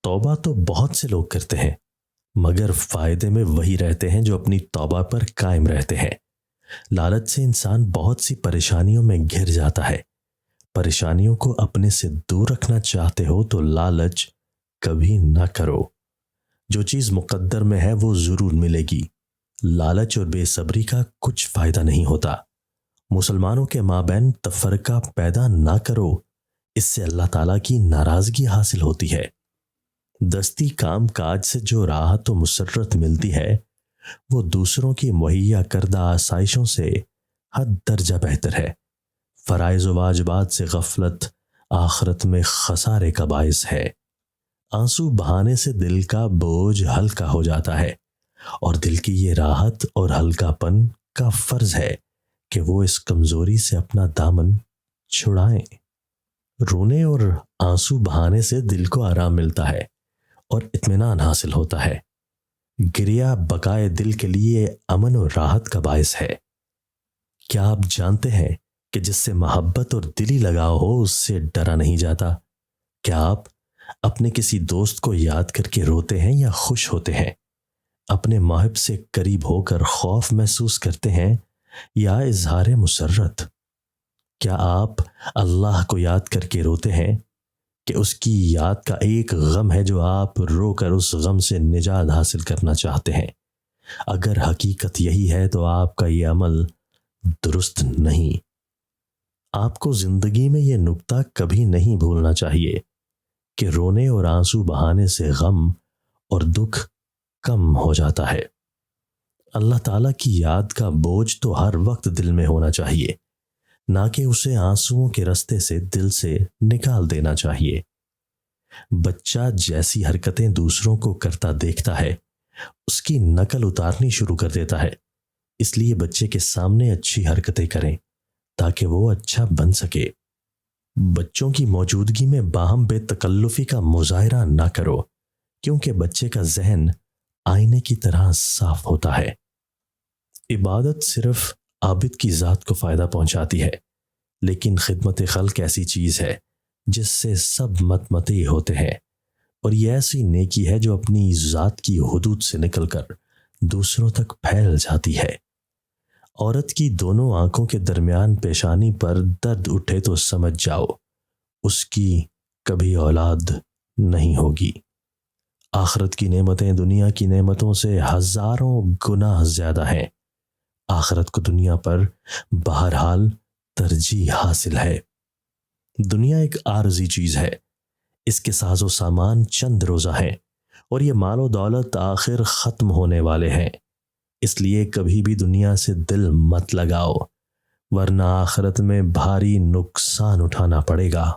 توبہ تو بہت سے لوگ کرتے ہیں، مگر فائدے میں وہی رہتے ہیں جو اپنی توبہ پر قائم رہتے ہیں۔ لالچ سے انسان بہت سی پریشانیوں میں گھر جاتا ہے۔ پریشانیوں کو اپنے سے دور رکھنا چاہتے ہو تو لالچ کبھی نہ کرو۔ جو چیز مقدر میں ہے وہ ضرور ملے گی۔ لالچ اور بے صبری کا کچھ فائدہ نہیں ہوتا۔ مسلمانوں کے مابین تفرقہ پیدا نہ کرو، اس سے اللہ تعالیٰ کی ناراضگی حاصل ہوتی ہے۔ دستی کام کاج سے جو راحت و مسرت ملتی ہے وہ دوسروں کی مہیا کردہ آسائشوں سے حد درجہ بہتر ہے۔ فرائض و واجبات سے غفلت آخرت میں خسارے کا باعث ہے۔ آنسو بہانے سے دل کا بوجھ ہلکا ہو جاتا ہے، اور دل کی یہ راحت اور ہلکا پن کا فرض ہے کہ وہ اس کمزوری سے اپنا دامن چھڑائیں۔ رونے اور آنسو بہانے سے دل کو آرام ملتا ہے اور اطمینان حاصل ہوتا ہے۔ گریہ بقائے دل کے لیے امن و راحت کا باعث ہے۔ کیا آپ جانتے ہیں کہ جس سے محبت اور دلی لگاؤ ہو اس سے ڈرا نہیں جاتا؟ کیا آپ اپنے کسی دوست کو یاد کر کے روتے ہیں یا خوش ہوتے ہیں؟ اپنے محب سے قریب ہو کر خوف محسوس کرتے ہیں یا اظہار مسرت؟ کیا آپ اللہ کو یاد کر کے روتے ہیں کہ اس کی یاد کا ایک غم ہے جو آپ رو کر اس غم سے نجات حاصل کرنا چاہتے ہیں؟ اگر حقیقت یہی ہے تو آپ کا یہ عمل درست نہیں۔ آپ کو زندگی میں یہ نکتہ کبھی نہیں بھولنا چاہیے کہ رونے اور آنسو بہانے سے غم اور دکھ کم ہو جاتا ہے۔ اللہ تعالیٰ کی یاد کا بوجھ تو ہر وقت دل میں ہونا چاہیے، نہ کہ اسے آنسوؤں کے رستے سے دل سے نکال دینا چاہیے۔ بچہ جیسی حرکتیں دوسروں کو کرتا دیکھتا ہے اس کی نقل اتارنی شروع کر دیتا ہے۔ اس لیے بچے کے سامنے اچھی حرکتیں کریں تاکہ وہ اچھا بن سکے۔ بچوں کی موجودگی میں باہم بے تکلفی کا مظاہرہ نہ کرو، کیونکہ بچے کا ذہن آئینے کی طرح صاف ہوتا ہے۔ عبادت صرف عابد کی ذات کو فائدہ پہنچاتی ہے، لیکن خدمت خلق ایسی چیز ہے جس سے سب مطمئن ہوتے ہیں، اور یہ ایسی نیکی ہے جو اپنی ذات کی حدود سے نکل کر دوسروں تک پھیل جاتی ہے۔ عورت کی دونوں آنکھوں کے درمیان پیشانی پر درد اٹھے تو سمجھ جاؤ اس کی کبھی اولاد نہیں ہوگی۔ آخرت کی نعمتیں دنیا کی نعمتوں سے ہزاروں گنا زیادہ ہیں۔ آخرت کو دنیا پر بہرحال ترجیح حاصل ہے۔ دنیا ایک عارضی چیز ہے، اس کے ساز و سامان چند روزہ ہیں، اور یہ مال و دولت آخر ختم ہونے والے ہیں۔ اس لیے کبھی بھی دنیا سے دل مت لگاؤ، ورنہ آخرت میں بھاری نقصان اٹھانا پڑے گا۔